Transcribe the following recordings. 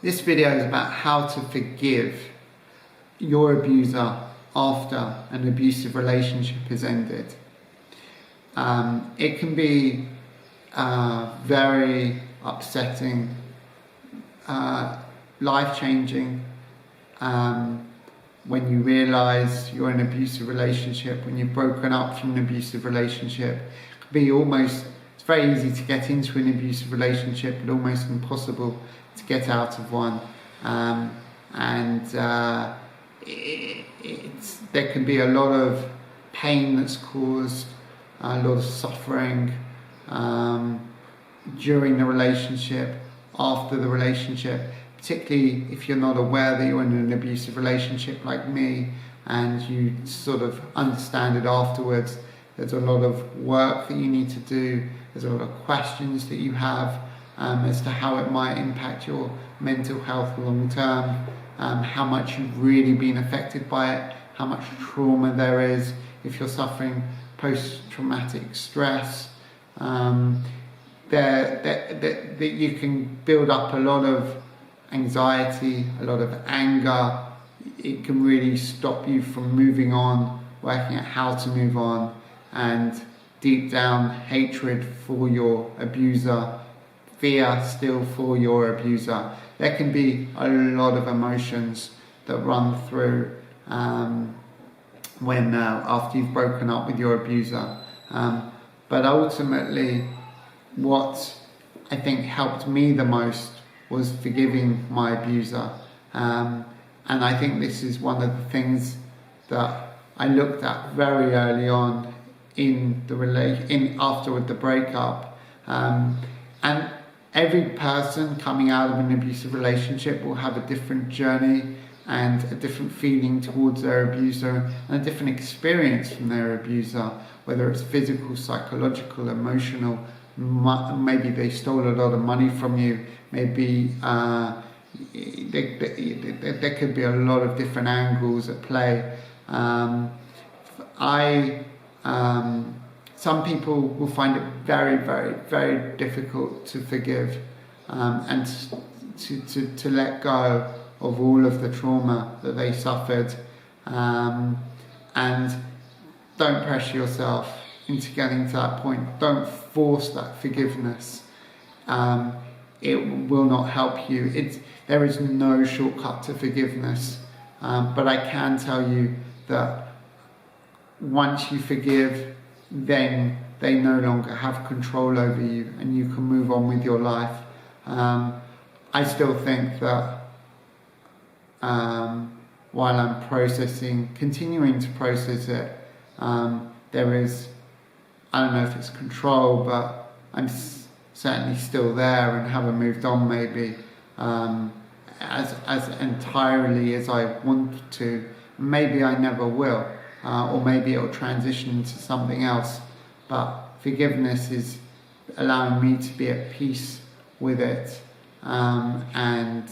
This video is about how to forgive your abuser after an abusive relationship is ended. It can be very upsetting, life-changing, when you realise you're in an abusive relationship, when you've broken up from an abusive relationship. It can be it's very easy to get into an abusive relationship, but almost impossible to get out of one. There can be a lot of pain that's caused, a lot of suffering during the relationship, after the relationship, particularly if you're not aware that you're in an abusive relationship like me and you sort of understand it afterwards. There's a lot of work that you need to do, there's a lot of questions that you have as to how it might impact your mental health long term, how much you've really been affected by it, how much trauma there is, if you're suffering post-traumatic stress, that you can build up a lot of anxiety, a lot of anger. It can really stop you from moving on, working out how to move on, and deep down hatred for your abuser, fear still for your abuser. There can be a lot of emotions that run through when after you've broken up with your abuser. But ultimately, what I think helped me the most was forgiving my abuser. And I think this is one of the things that I looked at very early on after the breakup. And every person coming out of an abusive relationship will have a different journey and a different feeling towards their abuser and a different experience from their abuser, whether it's physical, psychological, emotional. Maybe they stole a lot of money from you, maybe there could be a lot of different angles at play. Some people will find it very, very, very difficult to forgive and to let go of all of the trauma that they suffered. And don't pressure yourself into getting to that point. Don't force that forgiveness. It will not help you. There is no shortcut to forgiveness. But I can tell you that once you forgive, then they no longer have control over you and you can move on with your life. I still think that while I'm continuing to process it, there is, I don't know if it's control, but I'm certainly still there and haven't moved on maybe as entirely as I want to. Maybe I never will, or maybe it'll transition into something else. But forgiveness is allowing me to be at peace with it, and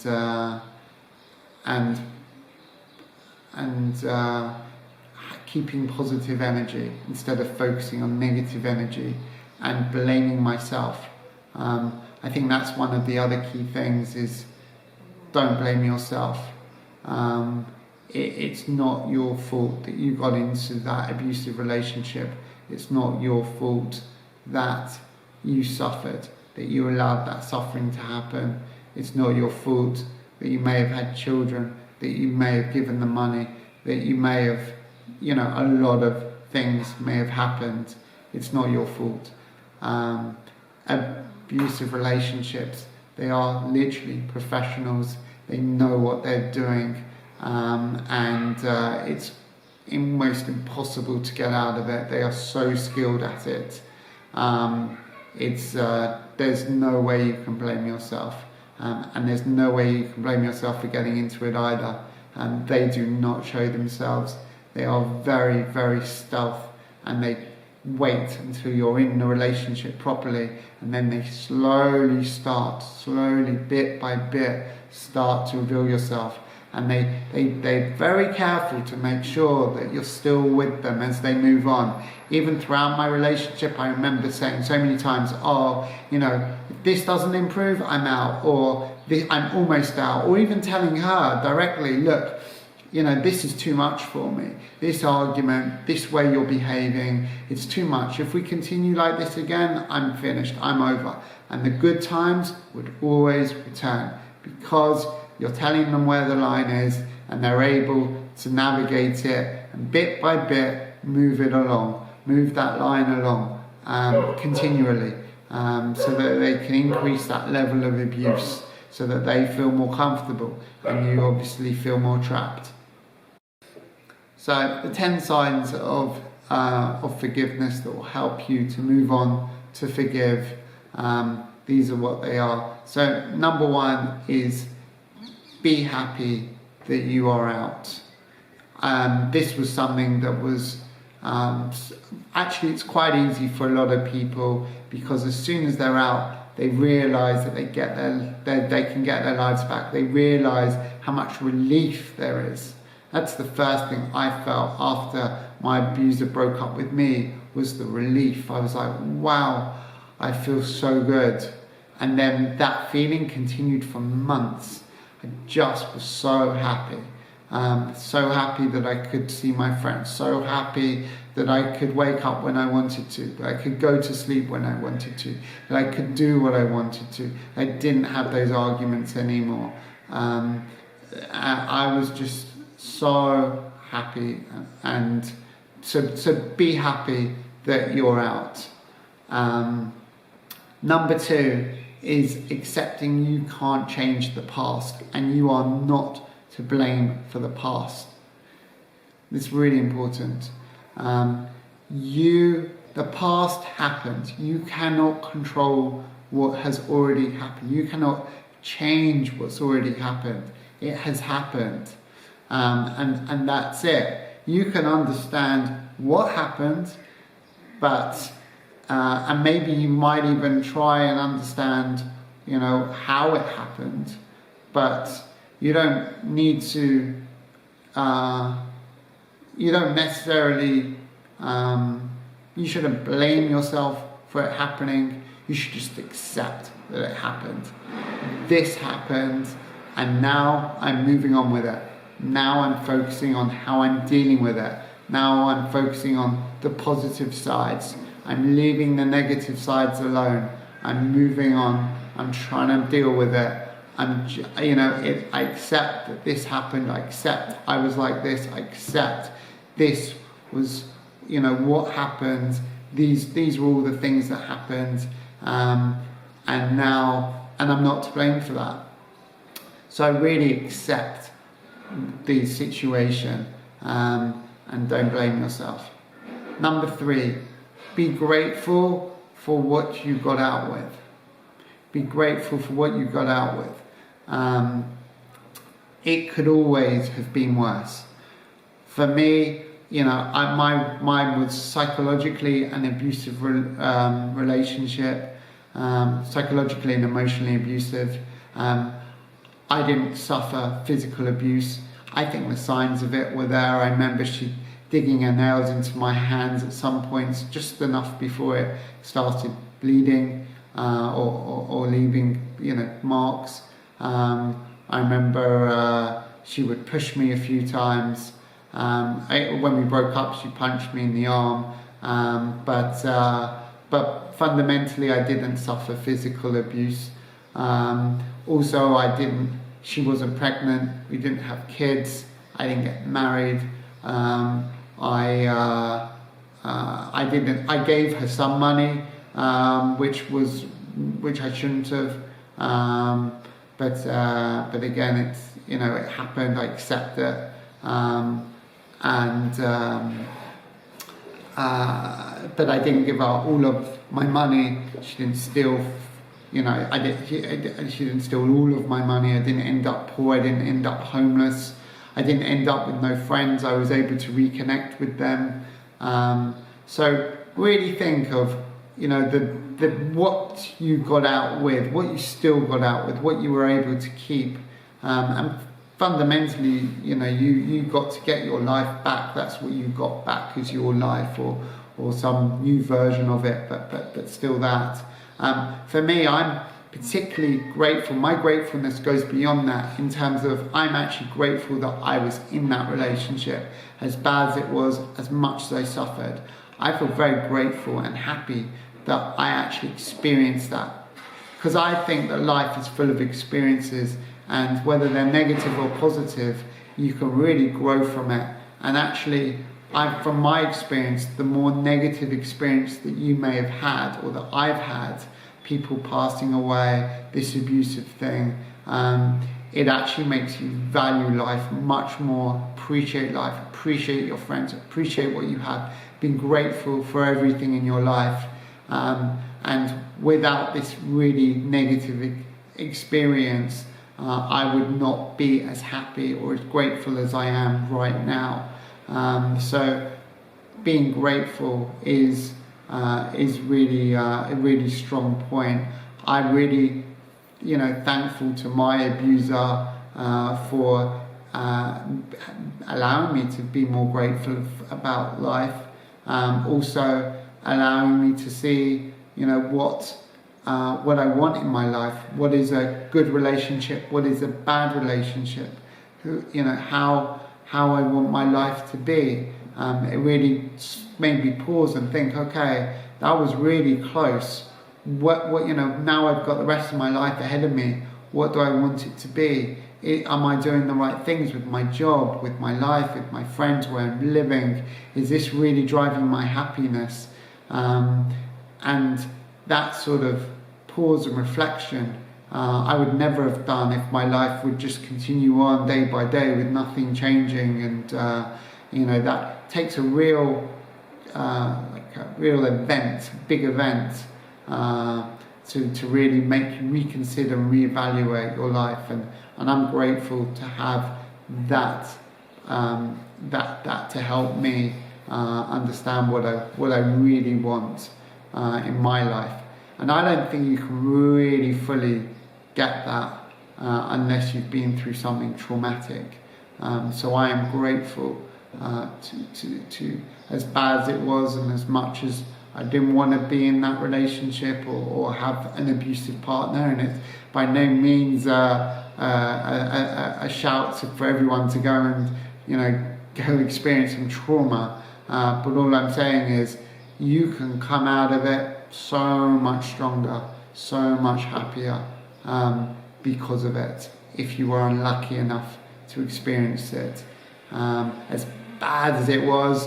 keeping positive energy instead of focusing on negative energy and blaming myself. I think that's one of the other key things is don't blame yourself. It's not your fault that you got into that abusive relationship. It's not your fault that you suffered, that you allowed that suffering to happen. It's not your fault that you may have had children, that you may have given the money, that you may have, a lot of things may have happened. It's not your fault. Abusive relationships, they are literally professionals. They know what they're doing, and it's almost impossible to get out of it. They are so skilled at it. There's no way you can blame yourself, and there's no way you can blame yourself for getting into it either. They do not show themselves. They are very, very stealth, and they wait until you're in the relationship properly, and then they slowly, bit by bit, start to reveal yourself. And they're very careful to make sure that you're still with them as they move on. Even throughout my relationship, I remember saying so many times, if this doesn't improve, I'm out. Or I'm almost out, or even telling her directly, look, this is too much for me. This argument, this way you're behaving, it's too much. If we continue like this again, I'm finished, I'm over. And the good times would always return, because you're telling them where the line is and they're able to navigate it and bit by bit move it along, move that line along continually, so that they can increase that level of abuse, so that they feel more comfortable and you obviously feel more trapped. So the 10 signs of forgiveness that will help you to move on to forgive, these are what they are. So number 1 is be happy that you are out. This was something that was, actually it's quite easy for a lot of people, because as soon as they're out, they realise that they can get their lives back. They realise how much relief there is. That's the first thing I felt after my abuser broke up with me, was the relief. I was like, wow, I feel so good. And then that feeling continued for months. I just was so happy. So happy that I could see my friends. So happy that I could wake up when I wanted to. That I could go to sleep when I wanted to. That I could do what I wanted to. I didn't have those arguments anymore. I was just so happy, and so be happy that you're out. Number 2 is accepting you can't change the past, and you are not to blame for the past. It's really important. The past happened. You cannot control what has already happened. You cannot change what's already happened. It has happened. And that's it. You can understand what happened, but and maybe you might even try and understand, how it happened, but you don't need to. You don't necessarily. You shouldn't blame yourself for it happening. You should just accept that it happened. This happened, and now I'm moving on with it. Now I'm focusing on how I'm dealing with it. Now I'm focusing on the positive sides. I'm leaving the negative sides alone. I'm moving on. I'm trying to deal with it. I accept that this happened. I accept I was like this. I accept this was, what happened. These were all the things that happened. And I'm not to blame for that. So I really accept the situation, and don't blame yourself. Number 3, be grateful for what you got out with. Be grateful for what you got out with. It could always have been worse. For me, mine was psychologically an abusive relationship, psychologically and emotionally abusive. I didn't suffer physical abuse. I think the signs of it were there. I remember she digging her nails into my hands at some points, just enough before it started bleeding or leaving, marks. I remember she would push me a few times. When we broke up, she punched me in the arm. But fundamentally, I didn't suffer physical abuse. Also, she wasn't pregnant, we didn't have kids, I didn't get married. I gave her some money, which I shouldn't have. But again, it happened, I accept it. But I didn't give her all of my money. She didn't steal. She didn't steal all of my money. I didn't end up poor. I didn't end up homeless. I didn't end up with no friends. I was able to reconnect with them. So really think of, what you got out with, what you still got out with, what you were able to keep, and fundamentally, you got to get your life back. That's what you got back, is your life, or some new version of it, but still that. For me, I'm particularly grateful. My gratefulness goes beyond that in terms of I'm actually grateful that I was in that relationship. As bad as it was, as much as I suffered, I feel very grateful and happy that I actually experienced that. Because I think that life is full of experiences, and whether they're negative or positive, you can really grow from it. And actually, from my experience, the more negative experience that you may have had, or that I've had, people passing away, this abusive thing, it actually makes you value life much more, appreciate life, appreciate your friends, appreciate what you have, being grateful for everything in your life. And without this really negative experience, I would not be as happy or as grateful as I am right now. So being grateful is really a really strong point. I'm really, thankful to my abuser for allowing me to be more grateful about life. Also allowing me to see, what I want in my life. What is a good relationship? What is a bad relationship? How I want my life to be. It really made me pause and think, okay, that was really close. What now I've got the rest of my life ahead of me. What do I want it to be? Am I doing the right things with my job, with my life, with my friends, where I'm living? Is this really driving my happiness? And that sort of pause and reflection, I would never have done if my life would just continue on day by day with nothing changing. And that takes a real event, big event, to really make you reconsider and reevaluate your life. And I'm grateful to have that to help me understand what I really want in my life. And I don't think you can really fully get that unless you've been through something traumatic. So I am grateful to as bad as it was, and as much as I didn't want to be in that relationship or have an abusive partner, and it's by no means a shout for everyone to go and go experience some trauma. But all I'm saying is you can come out of it so much stronger, so much happier because of it, if you were unlucky enough to experience it. As bad as it was,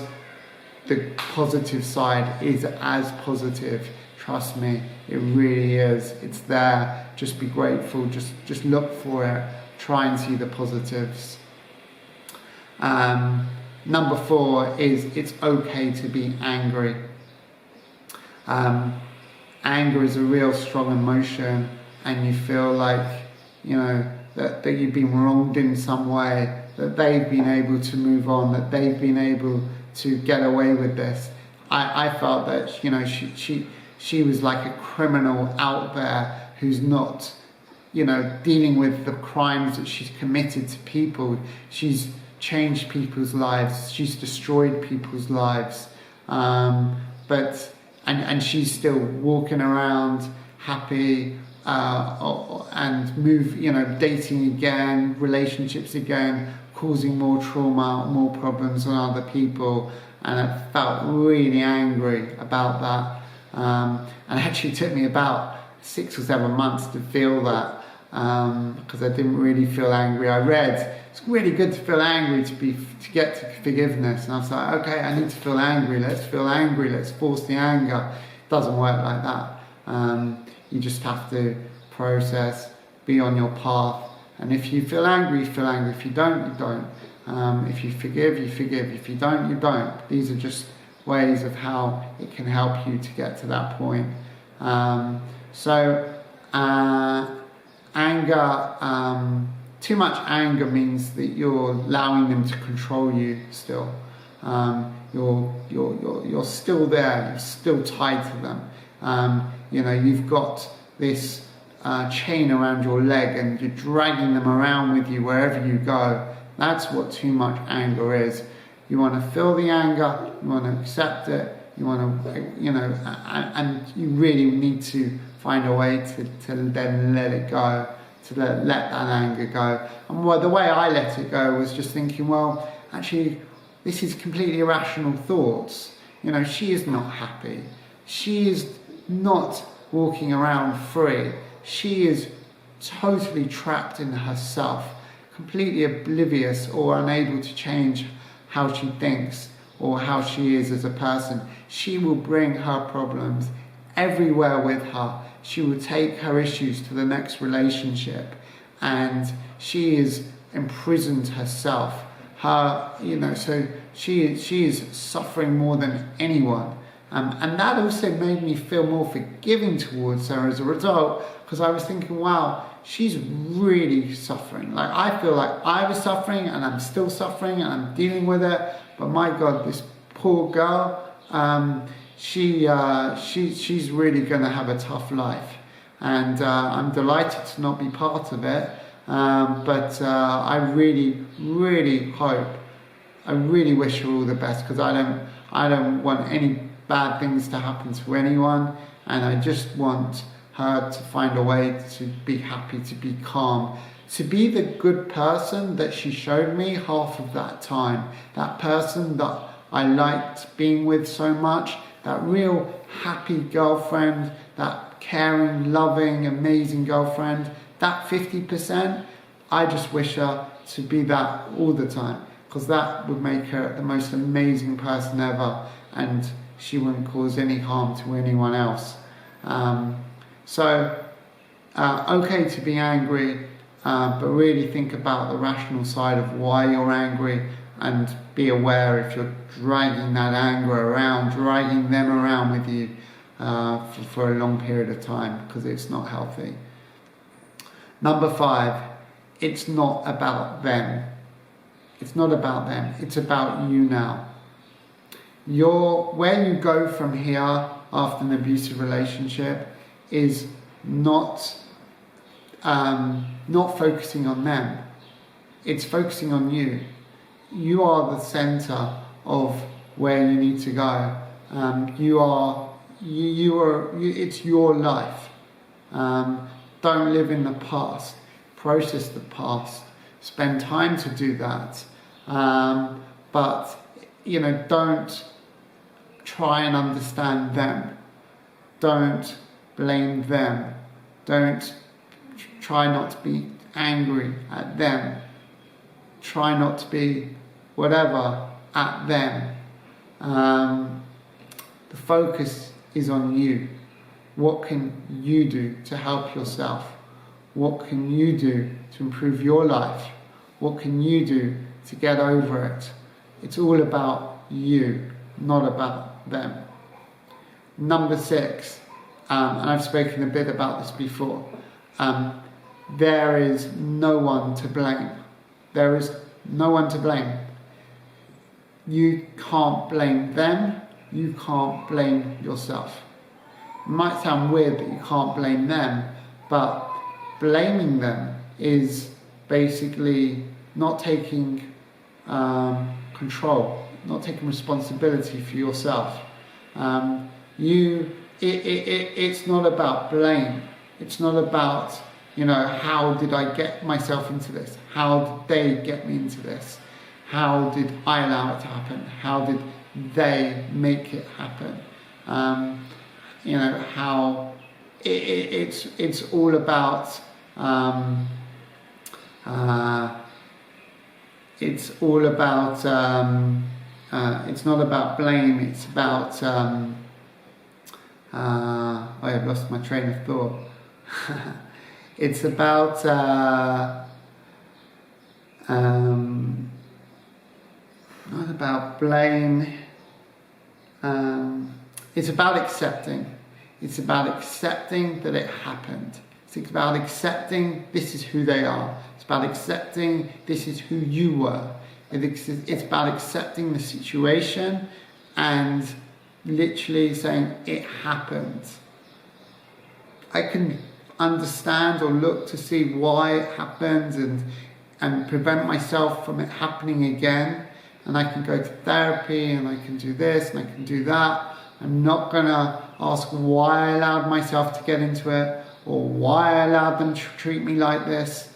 the positive side is as positive. Trust me, it really is. It's there. Just be grateful. Just look for it. Try and see the positives. Number 4 is it's okay to be angry. Anger is a real strong emotion, and you feel like, that you've been wronged in some way, that they've been able to move on, that they've been able to get away with this. I felt that, she was like a criminal out there who's not, dealing with the crimes that she's committed to people. She's changed people's lives. She's destroyed people's lives. But she's still walking around happy, and dating again, relationships again, causing more trauma, more problems on other people. And I felt really angry about that. And it actually took me about 6 or 7 months to feel that, because I didn't really feel angry. I read it's really good to feel angry to get to forgiveness, and I was like, okay, I need to feel angry. Let's feel angry. Let's force the anger. It doesn't work like that. You just have to process, be on your path, and if you feel angry, you feel angry. If you don't, you don't. If you forgive, you forgive. If you don't, you don't. These are just ways of how it can help you to get to that point. Anger, too much anger means that you're allowing them to control you still. You're still there, you're still tied to them. You've got this chain around your leg, and you're dragging them around with you wherever you go. That's what too much anger is. You want to feel the anger, you want to accept it, you want to, and you really need to, find a way to then let it go, to let that anger go. And the way I let it go was just thinking, well, actually, this is completely irrational thoughts. You know, she is not happy. She is not walking around free. She is totally trapped in herself, completely oblivious or unable to change how she thinks or how she is as a person. She will bring her problems everywhere with her. She will take her issues to the next relationship, and she is imprisoned herself. So she is suffering more than anyone. And that also made me feel more forgiving towards her as a result, because I was thinking, wow, she's really suffering. Like, I feel like I was suffering and I'm still suffering and I'm dealing with it. But my God, this poor girl, she's really going to have a tough life. And I'm delighted to not be part of it. But I really, really hope, I really wish her all the best, because I don't want any bad things to happen to anyone, and I just want her to find a way to be happy, to be calm, to be the good person that she showed me half of that time, that person that I liked being with so much, that real happy girlfriend, that caring, loving, amazing girlfriend, that 50%, I just wish her to be that all the time, because that would make her the most amazing person ever, and she wouldn't cause any harm to anyone else. Okay to be angry, but really think about the rational side of why you're angry, and be aware if you're dragging that anger around, dragging them around with you for a long period of time, because it's not healthy. Number 5, it's not about them. It's not about them, it's about you now. Where you go from here after an abusive relationship is not focusing on them. It's focusing on you. You are the center of where you need to go. It's your life. Don't live in the past. Process the past. Spend time to do that. But don't try and understand them. Don't blame them. Don't try not to be angry at them. Try not to be whatever at them. The focus is on you. What can you do to help yourself? What can you do to improve your life? What can you do to get over it? It's all about you, not about them. Number 6, and I've spoken a bit about this before, there is no one to blame. There is no one to blame. You can't blame them, you can't blame yourself. It might sound weird that you can't blame them, but blaming them is basically not taking control, not taking responsibility for yourself. It's not about blame. It's not about, how did I get myself into this? How did they get me into this? How did I allow it to happen? How did they make it happen? It's all about it's not about blame, it's about I've lost my train of thought. It's about not about blame. It's about accepting. It's about accepting that it happened. It's about accepting this is who they are. It's about accepting this is who you were. It's about accepting the situation and literally saying it happened. I can understand or look to see why it happened and prevent myself from it happening again. And I can go to therapy and I can do this and I can do that. I'm not going to ask why I allowed myself to get into it or why I allowed them to treat me like this.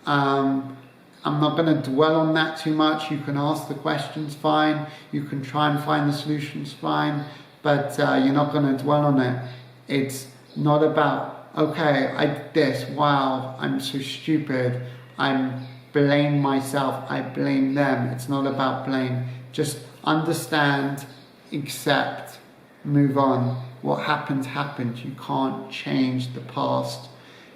I'm not going to dwell on that too much. You can ask the questions, fine. You can try and find the solutions, fine. But you're not going to dwell on it. It's not about, okay, I did this, wow, I'm so stupid. I blame myself, I blame them. It's not about blame. Just understand, accept, move on. What happened, happened. You can't change the past.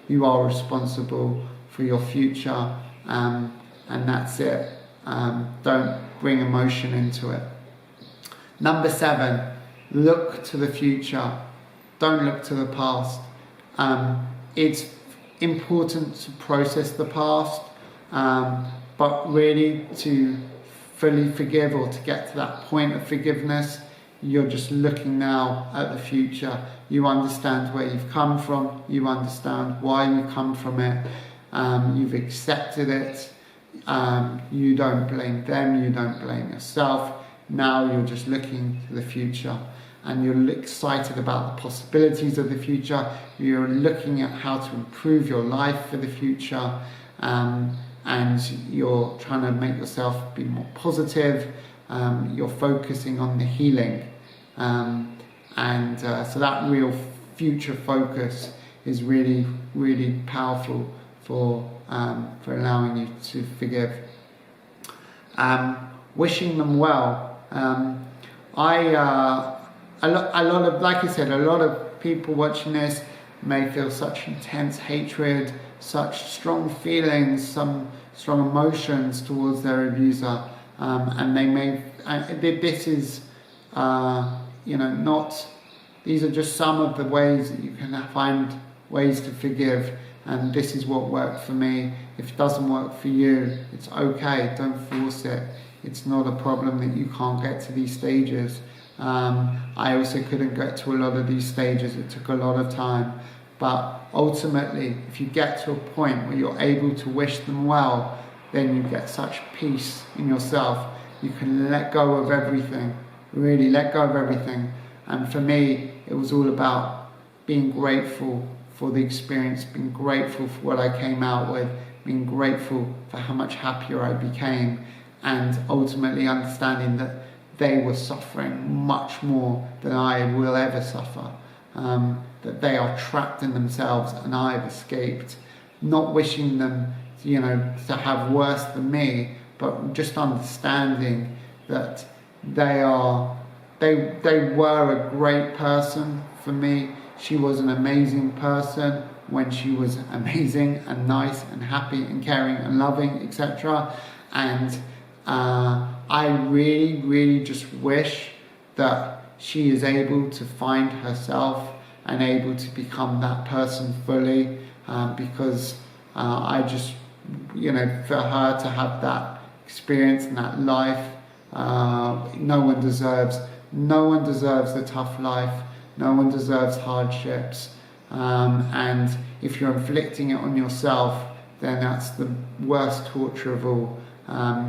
You are responsible for your future. And that's it. Don't bring emotion into it. Number 7, look to the future. Don't look to the past. It's important to process the past, but really to fully forgive or to get to that point of forgiveness, you're just looking now at the future. You understand where you've come from. You understand why you come from it. You've accepted it. You don't blame them, you don't blame yourself. Now you're just looking to the future and you're excited about the possibilities of the future. You're looking at how to improve your life for the future, and you're trying to make yourself be more positive. You're focusing on the healing, so that real future focus is really, really powerful for allowing you to forgive. Wishing them well. A lot of, like I said, a lot of people watching this may feel such intense hatred, such strong feelings, some strong emotions towards their abuser, and they may. This is, not. These are just some of the ways that you can find ways to forgive. And this is what worked for me. If it doesn't work for you, it's okay. Don't force it. It's not a problem that you can't get to these stages. I also couldn't get to a lot of these stages. It took a lot of time. But ultimately, if you get to a point where you're able to wish them well, then you get such peace in yourself. You can let go of everything. Really let go of everything. And for me, it was all about being grateful for the experience, being grateful for what I came out with, being grateful for how much happier I became, and ultimately understanding that they were suffering much more than I will ever suffer, that they are trapped in themselves and I've escaped. Not wishing them, to have worse than me, but just understanding that they were a great person for me. She was an amazing person when she was amazing and nice and happy and caring and loving, etc. And I really, really just wish that she is able to find herself and able to become that person fully, because I just, for her to have that experience and that life, no one deserves the tough life. No one deserves hardships, and if you're inflicting it on yourself, then that's the worst torture of all.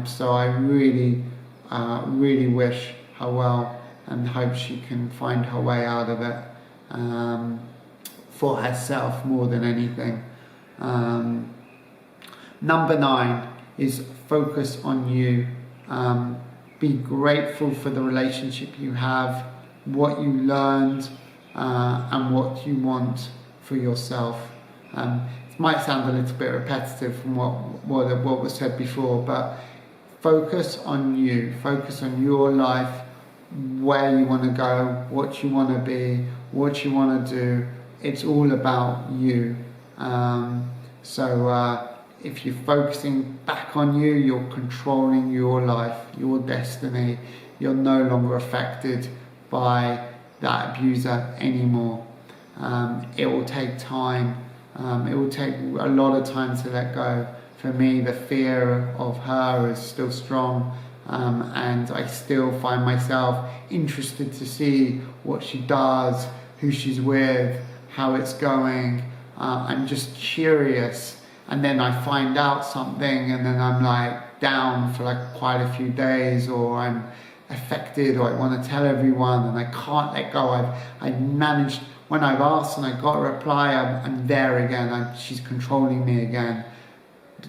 So I really, really wish her well and hope she can find her way out of it, for herself more than anything. Number 9 is focus on you. Be grateful for the relationship you have, what you learned, and what you want for yourself. It might sound a little bit repetitive from what was said before, but focus on you, focus on your life, where you want to go, what you want to be, what you want to do. It's all about you. So if you're focusing back on you, you're controlling your life, your destiny. You're no longer affected by that abuser anymore. It will take time. It will take a lot of time to let go. For me, the fear of her is still strong, and I still find myself interested to see what she does, who she's with, how it's going. I'm just curious, and then I find out something, and then I'm like down for like quite a few days, or I'm affected, or I want to tell everyone and I can't let go. I've managed, when I've asked and I got a reply, I'm there again. She's controlling me again.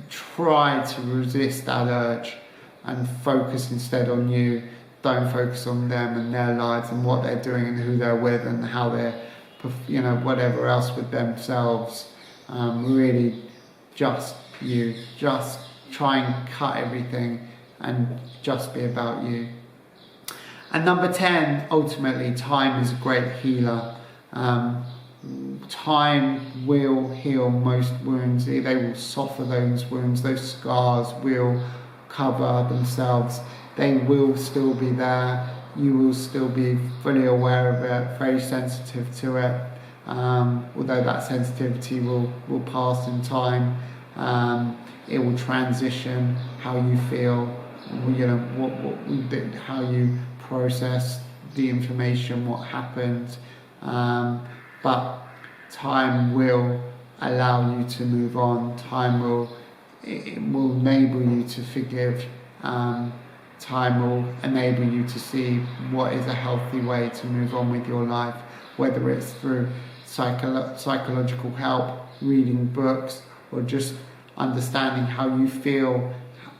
Try to resist that urge and focus instead on you. Don't focus on them and their lives and what they're doing and who they're with and how they're, whatever else with themselves. Really just you. Just try and cut everything and just be about you. And number 10, ultimately, time is a great healer. Time will heal most wounds. They will soften those wounds. Those scars will cover themselves. They will still be there. You will still be fully aware of it, very sensitive to it. Although that sensitivity will pass in time. It will transition how you feel, how you process the information, what happened. But time will allow you to move on. Time will enable you to forgive. Time will enable you to see what is a healthy way to move on with your life, whether it's through psychological help, reading books, or just understanding how you feel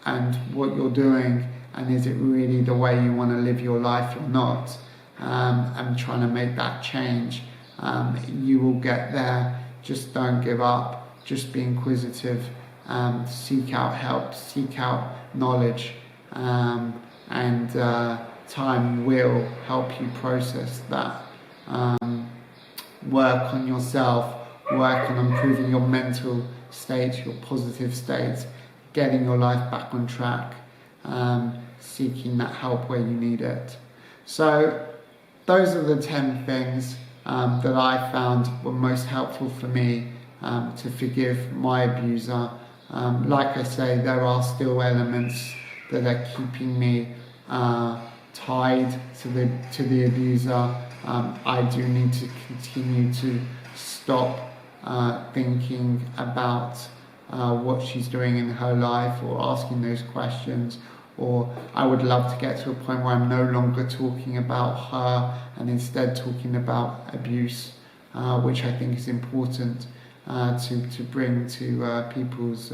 and what you're doing, and is it really the way you want to live your life or not, and trying to make that change. You will get there. Just don't give up. Just be inquisitive. Seek out help. Seek out knowledge. And time will help you process that. Work on yourself. Work on improving your mental state, your positive state, getting your life back on track, seeking that help where you need it. So those are the 10 things that I found were most helpful for me to forgive my abuser. Like I say, there are still elements that are keeping me tied to the abuser. I do need to continue to stop thinking about what she's doing in her life, or asking those questions. Or I would love to get to a point where I'm no longer talking about her and instead talking about abuse, which I think is important to bring to people's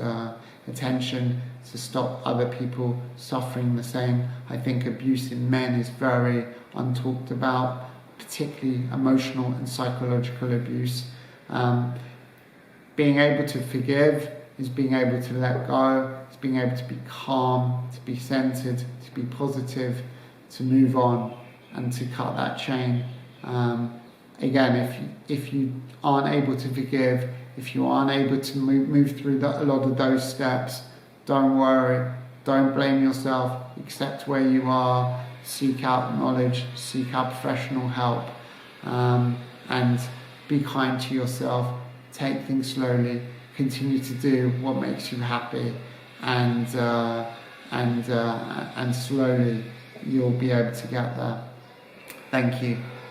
attention, to stop other people suffering the same. I think abuse in men is very untalked about, particularly emotional and psychological abuse. Being able to forgive is being able to let go, it's being able to be calm, to be centered, to be positive, to move on and to cut that chain. Again, if you aren't able to forgive, if you aren't able to move through a lot of those steps, don't worry, don't blame yourself, accept where you are, seek out knowledge, seek out professional help, and be kind to yourself, take things slowly, continue to do what makes you happy, and slowly you'll be able to get there. Thank you.